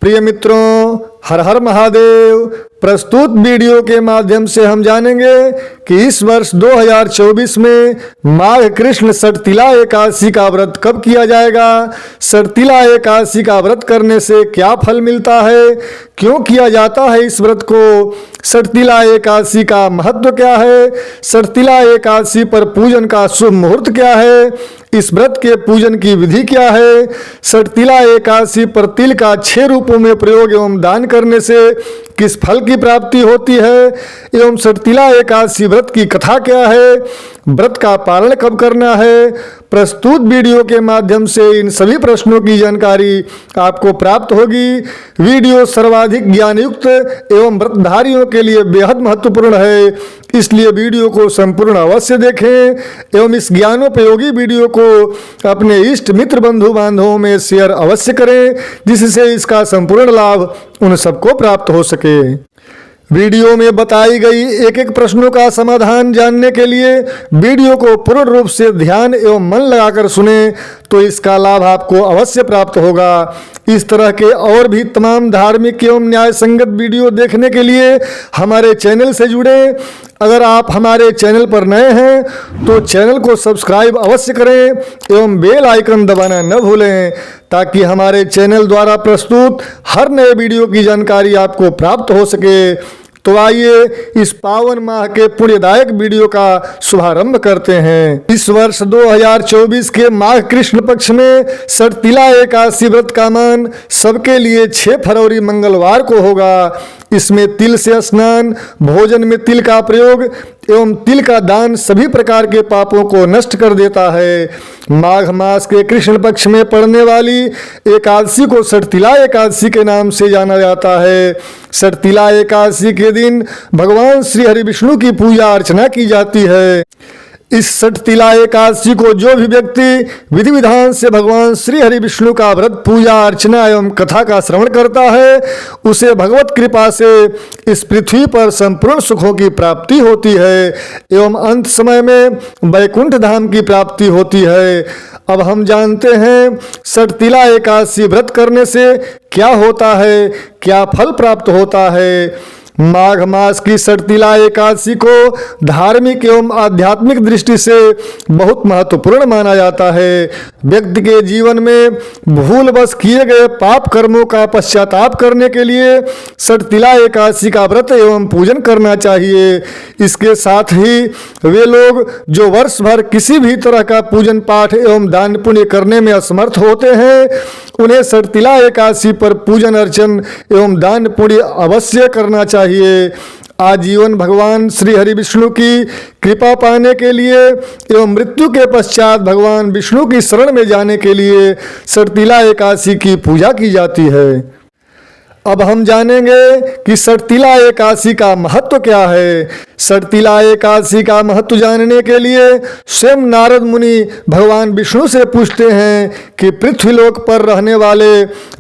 प्रिय मित्रों, हर हर महादेव। प्रस्तुत वीडियो के माध्यम से हम जानेंगे कि इस वर्ष 2024 में माघ कृष्ण षटतिला एकादशी का व्रत कब किया जाएगा, षटतिला एकादशी का व्रत करने से क्या फल मिलता है, क्यों किया जाता है इस व्रत को, षटतिला एकादशी का महत्व क्या है, षटतिला एकादशी पर पूजन का शुभ मुहूर्त क्या है, इस व्रत के पूजन की विधि क्या है, षटतिला एकादशी पर तिल का 6 रूपों में प्रयोग एवं दान करने से किस फल की प्राप्ति होती है, एवं षटतिला एकादशी व्रत की कथा क्या है, व्रत का पालन कब करना है। प्रस्तुत वीडियो के माध्यम से इन सभी प्रश्नों की जानकारी आपको प्राप्त होगी। वीडियो सर्वाधिक ज्ञानयुक्त एवं व्रतधारियों के लिए बेहद महत्वपूर्ण है, इसलिए वीडियो को संपूर्ण अवश्य देखें एवं इस ज्ञानोपयोगी वीडियो को अपने इष्ट मित्र बंधु बांधवों में शेयर अवश्य करें, जिससे इसका संपूर्ण लाभ उन सबको प्राप्त हो सके। वीडियो में बताई गई एक एक प्रश्नों का समाधान जानने के लिए वीडियो को पूर्ण रूप से ध्यान एवं मन लगाकर सुने तो इसका लाभ आपको अवश्य प्राप्त होगा। इस तरह के और भी तमाम धार्मिक एवं न्याय संगत वीडियो देखने के लिए हमारे चैनल से जुड़ें। अगर आप हमारे चैनल पर नए हैं तो चैनल को सब्सक्राइब अवश्य करें एवं बेल आइकन दबाना न भूलें, ताकि हमारे चैनल द्वारा प्रस्तुत हर नए वीडियो की जानकारी आपको प्राप्त हो सके। तो आइए इस पावन माह के पुण्यदायक वीडियो का शुभारंभ करते हैं। इस वर्ष 2024 के माघ कृष्ण पक्ष में षटतिला एकादशी व्रत का मान सबके लिए 6 फरवरी मंगलवार को होगा। इसमें तिल से स्नान, भोजन में तिल का प्रयोग एवं तिल का दान सभी प्रकार के पापों को नष्ट कर देता है। माघ मास के कृष्ण पक्ष में पड़ने वाली एकादशी को षटतिला एकादशी के नाम से जाना जाता है। षटतिला एकादशी के दिन भगवान श्री हरि विष्णु की पूजा अर्चना की जाती है। इस षटतिला एकादशी को जो भी व्यक्ति विधि विधान से भगवान श्री हरि विष्णु का व्रत, पूजा अर्चना एवं कथा का श्रवण करता है, उसे भगवत कृपा से इस पृथ्वी पर संपूर्ण सुखों की प्राप्ति होती है एवं अंत समय में वैकुंठ धाम की प्राप्ति होती है। अब हम जानते हैं षटतिला एकादशी व्रत करने से क्या होता है, क्या फल प्राप्त होता है। माघ मास की षटतिला एकादशी को धार्मिक एवं आध्यात्मिक दृष्टि से बहुत महत्वपूर्ण माना जाता है। व्यक्ति के जीवन में भूलवश किए गए पाप कर्मों का पश्चाताप करने के लिए षटतिला एकादशी का व्रत एवं पूजन करना चाहिए। इसके साथ ही वे लोग जो वर्ष भर किसी भी तरह का पूजन पाठ एवं दान पुण्य करने में असमर्थ होते हैं, उन्हें षटतिला एकादशी पर पूजन अर्चन एवं दान पुण्य अवश्य करना चाहिए। आजीवन भगवान श्री हरि विष्णु की कृपा पाने के लिए एवं मृत्यु के पश्चात भगवान विष्णु की शरण में जाने के लिए षटतिला एकादशी की पूजा की जाती है। अब हम जानेंगे कि षटतिला एकादशी का महत्व क्या है। षटतिला एकादशी का महत्व जानने के लिए स्वयं नारद मुनि भगवान विष्णु से पूछते हैं कि पृथ्वीलोक पर रहने वाले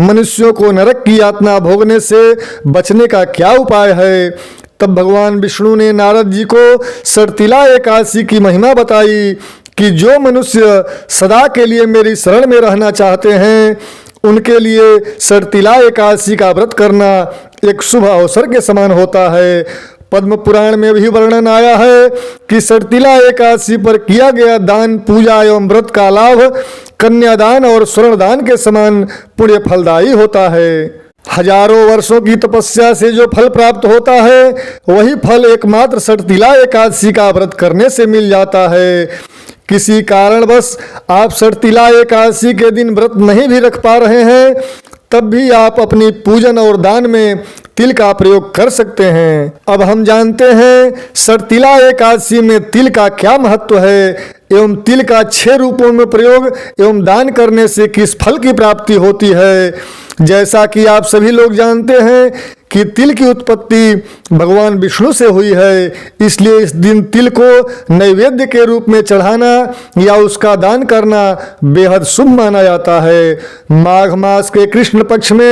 मनुष्यों को नरक की यातना भोगने से बचने का क्या उपाय है। तब भगवान विष्णु ने नारद जी को षटतिला एकादशी की महिमा बताई कि जो मनुष्य सदा के लिए मेरी शरण में रहना चाहते हैं, उनके लिए षटतिला एकादशी का व्रत करना एक शुभ अवसर के समान होता है। पद्म पुराण में भी वर्णन आया है कि षटतिला एकादशी पर किया गया दान, पूजा एवं व्रत का लाभ कन्यादान और स्वर्णदान के समान पुण्य फलदायी होता है। हजारों वर्षों की तपस्या से जो फल प्राप्त होता है, वही फल एकमात्र षटतिला एकादशी का व्रत करने से मिल जाता है। किसी कारणवश आप षटतिला एकादशी के दिन व्रत नहीं भी रख पा रहे हैं, तब भी आप अपनी पूजन और दान में तिल का प्रयोग कर सकते हैं। अब हम जानते हैं षटतिला एकादशी में तिल का क्या महत्व है एवं तिल का 6 रूपों में प्रयोग एवं दान करने से किस फल की प्राप्ति होती है। जैसा कि आप सभी लोग जानते हैं कि तिल की उत्पत्ति भगवान विष्णु से हुई है, इसलिए इस दिन तिल को नैवेद्य के रूप में चढ़ाना या उसका दान करना बेहद शुभ माना जाता है। माघ मास के कृष्ण पक्ष में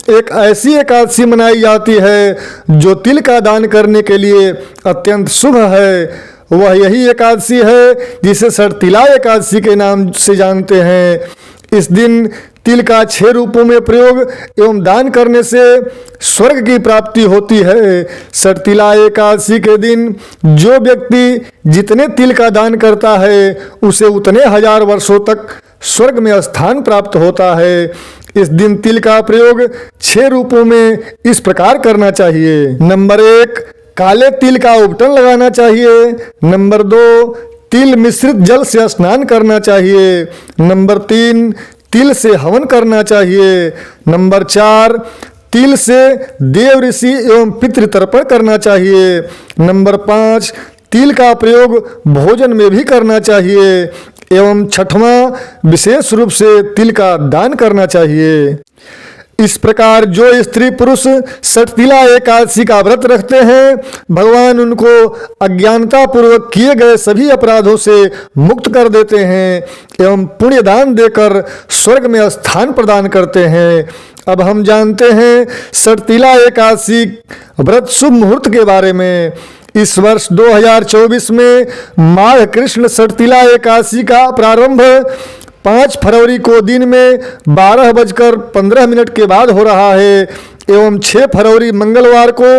एक ऐसी एकादशी मनाई जाती है जो तिल का दान करने के लिए अत्यंत शुभ है। वह यही एकादशी है जिसे षटतिला एकादशी के नाम से जानते हैं। इस दिन तिल का 6 रूपों में प्रयोग एवं दान करने से स्वर्ग की प्राप्ति होती है। सटतिला एकादशी के दिन जो व्यक्ति जितने तिल का दान करता है उसे उतने 1000 वर्षों तक स्वर्ग में स्थान प्राप्त होता है। इस दिन तिल का प्रयोग 6 रूपों में इस प्रकार करना चाहिए। नंबर 1, काले तिल का उपटन लगाना चाहिए। नंबर 2, तिल मिश्रित जल से स्नान करना चाहिए। नंबर 3, तिल से हवन करना चाहिए। नंबर 4, तिल से देव ऋषि एवं पितृ तर्पण करना चाहिए। नंबर 5, तिल का प्रयोग भोजन में भी करना चाहिए। एवं 6वां, विशेष रूप से तिल का दान करना चाहिए। इस प्रकार जो स्त्री पुरुष सटतिला एकादशी का व्रत रखते हैं, भगवान उनको अज्ञानता पूर्वक किए गए सभी अपराधों से मुक्त कर देते हैं एवं पुण्य दान देकर स्वर्ग में स्थान प्रदान करते हैं। अब हम जानते हैं सटतिला एकादशी व्रत शुभ मुहूर्त के बारे में। इस वर्ष 2024 में माघ कृष्ण सटतिला एकादशी का प्रारंभ 5 फरवरी को दिन में 12:15 के बाद हो रहा है एवं 6 फरवरी मंगलवार को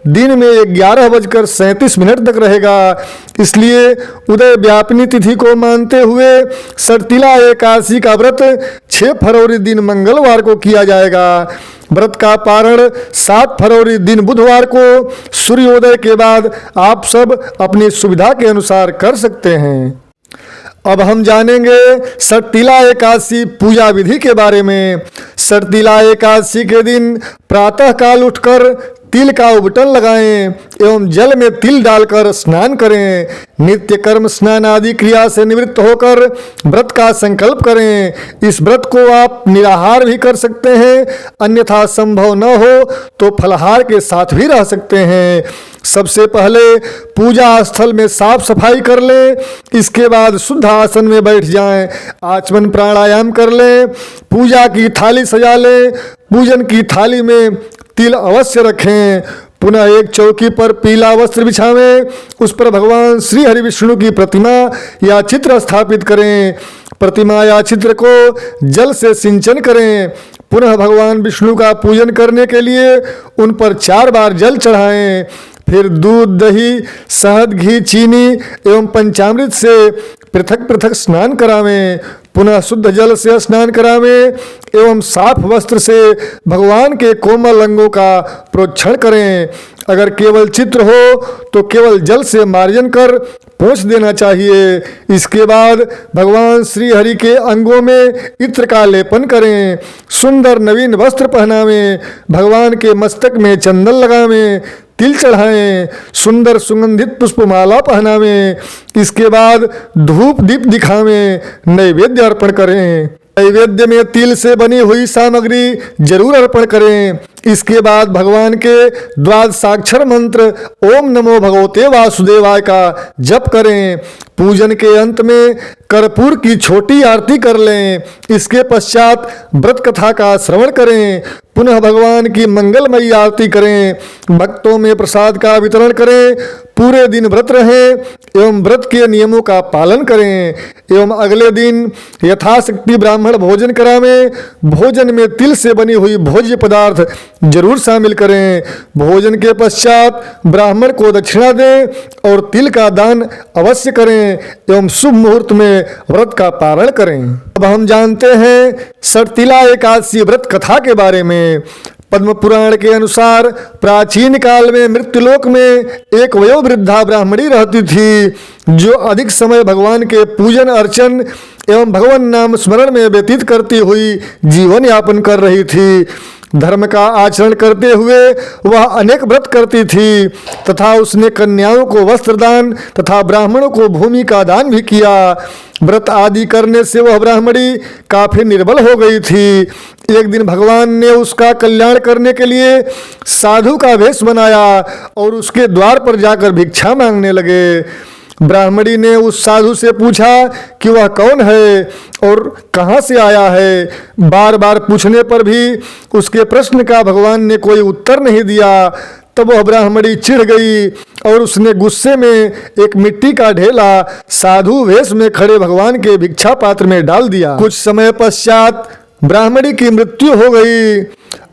दिन में 11:37 तक रहेगा। इसलिए उदय व्यापिनी तिथि को मानते हुए सटतिला एकादशी का व्रत 6 फरवरी दिन मंगलवार को किया जाएगा। व्रत का पारण 7 फरवरी दिन बुधवार को सूर्योदय के बाद आप सब अपनी सुविधा के अनुसार कर सकते हैं। अब हम जानेंगे सटतिला एकादशी पूजा विधि के बारे में। सटतिला एकादशी के दिन प्रातः काल उठकर तिल का उपटन लगाएं एवं जल में तिल डालकर स्नान करें। नित्य कर्म स्नान आदि क्रिया से निवृत्त होकर व्रत का संकल्प करें। इस व्रत को आप निराहार भी कर सकते हैं, अन्यथा संभव न हो तो फलाहार के साथ भी रह सकते हैं। सबसे पहले पूजा स्थल में साफ सफाई कर लें। इसके बाद शुद्ध आसन में बैठ जाएं, आचमन प्राणायाम कर लें, पूजा की थाली सजा लें। पूजन की थाली में तिल अवश्य रखें। पुनः एक चौकी पर पीला वस्त्र बिछावें, उस पर भगवान श्री हरि विष्णु की प्रतिमा या चित्र स्थापित करें। प्रतिमा या चित्र को जल से सिंचन करें। पुनः भगवान विष्णु का पूजन करने के लिए उन पर 4 बार जल चढ़ाएं। फिर दूध, दही, शहद, घी, चीनी एवं पंचामृत से पृथक पृथक स्नान करावें। पुनः शुद्ध जल से स्नान करावें एवं साफ वस्त्र से भगवान के कोमल अंगों का प्रोक्षण करें। अगर केवल चित्र हो तो केवल जल से मार्जन कर पोंछ देना चाहिए। इसके बाद भगवान श्री हरि के अंगों में इत्र का लेपन करें। सुंदर नवीन वस्त्र पहनावें। भगवान के मस्तक में चंदन लगावें, तिल चढ़ाएं, सुंदर सुगंधित पुष्पमाला पहनावें। इसके बाद धूप दीप दिखावें, नैवेद्य अर्पण करें। नैवेद्य में तिल से बनी हुई सामग्री जरूर अर्पण करें। इसके बाद भगवान के द्वादशाक्षर मंत्र ओम नमो भगवते वासुदेवाय का जप करें। पूजन के अंत में कर्पूर की छोटी आरती कर लें। इसके पश्चात व्रत कथा का श्रवण करें। पुनः भगवान की मंगलमयी आरती करें। भक्तों में प्रसाद का वितरण करें। पूरे दिन व्रत रहें एवं व्रत के नियमों का पालन करें एवं अगले दिन यथाशक्ति ब्राह्मण भोजन करावें। भोजन में तिल से बनी हुई भोज्य पदार्थ जरूर शामिल करें। भोजन के पश्चात ब्राह्मण को दक्षिणा दें और तिल का दान अवश्य करें एवं शुभ मुहूर्त में व्रत का पारण करें। अब हम जानते हैं सटतिला एकादशी व्रत कथा के बारे में। पद्म पुराण के अनुसार प्राचीन काल में मृत्युलोक में एक वयोवृद्धा ब्राह्मणी रहती थी जो अधिक समय भगवान के पूजन अर्चन एवं भगवान नाम स्मरण में व्यतीत करती हुई जीवन यापन कर रही थी। धर्म का आचरण करते हुए वह अनेक व्रत करती थी तथा उसने कन्याओं को वस्त्र दान तथा ब्राह्मणों को भूमि का दान भी किया। व्रत आदि करने से वह ब्राह्मणी काफी निर्बल हो गई थी। एक दिन भगवान ने उसका कल्याण करने के लिए साधु का वेश बनाया और उसके द्वार पर जाकर भिक्षा मांगने लगे। ब्राह्मणी ने उस साधु से पूछा कि वह कौन है और कहाँ से आया है। बार बार पूछने पर भी उसके प्रश्न का भगवान ने कोई उत्तर नहीं दिया। तब वह ब्राह्मणी चिढ़ गई और उसने गुस्से में एक मिट्टी का ढेला साधु वेश में खड़े भगवान के भिक्षा पात्र में डाल दिया। कुछ समय पश्चात ब्राह्मणी की मृत्यु हो गई।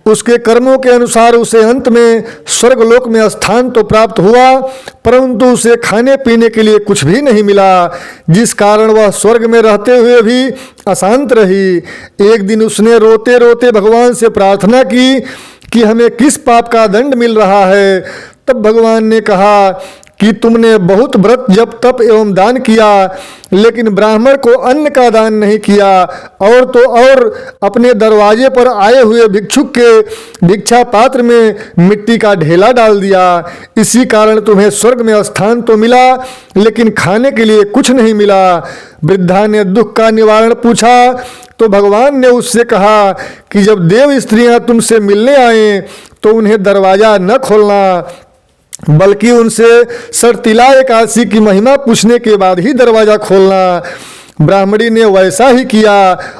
उसके कर्मों के अनुसार उसे अंत में स्वर्गलोक में स्थान तो प्राप्त हुआ, परंतु उसे खाने पीने के लिए कुछ भी नहीं मिला, जिस कारण वह स्वर्ग में रहते हुए भी अशांत रही। एक दिन उसने रोते रोते भगवान से प्रार्थना की कि हमें किस पाप का दंड मिल रहा है। तब भगवान ने कहा कि तुमने बहुत व्रत जप तप एवं दान किया, लेकिन ब्राह्मण को अन्न का दान नहीं किया, और तो और अपने दरवाजे पर आए हुए भिक्षुक के भिक्षा पात्र में मिट्टी का ढेला डाल दिया। इसी कारण तुम्हें स्वर्ग में स्थान तो मिला, लेकिन खाने के लिए कुछ नहीं मिला। वृद्धा ने दुख का निवारण पूछा तो भगवान ने उससे कहा कि जब देव स्त्रियां तुमसे मिलने आए तो उन्हें दरवाजा न खोलना, बल्कि उनसे सड़तिला एकादशी की महिमा पूछने के बाद ही दरवाजा खोलना। ब्राह्मणी ने वैसा ही किया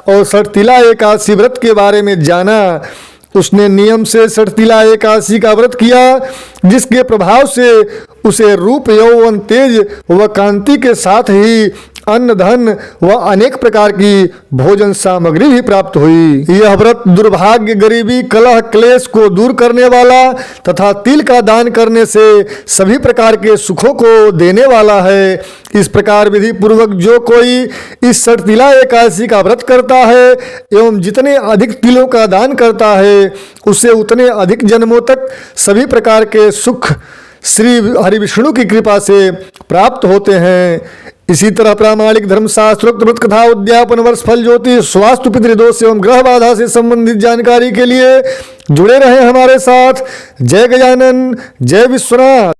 और सड़तिला एकादशी व्रत के बारे में जाना। उसने नियम से सड़तिला एकादशी का व्रत किया, जिसके प्रभाव से उसे रूप यौवन तेज व कांति के साथ ही अन्न धन व अनेक प्रकार की भोजन सामग्री भी प्राप्त हुई। यह व्रत दुर्भाग्य गरीबी कलह क्लेश को दूर करने वाला तथा तिल का दान करने से सभी प्रकार के सुखों को देने वाला है। इस प्रकार विधि पूर्वक जो कोई इस सड़तिला एकादशी का व्रत करता है एवं जितने अधिक तिलों का दान करता है, उसे उतने अधिक जन्मों तक सभी प्रकार के सुख श्री हरि विष्णु की कृपा से प्राप्त होते हैं। इसी तरह प्रामाणिक धर्मशास्त्रोक्त व्रत कथा उद्यापन वर्ष फल ज्योतिष स्वास्थ्य पितृदोष एवं ग्रह बाधा से संबंधित जानकारी के लिए जुड़े रहें हमारे साथ। जय गजानन, जय विश्वनाथ।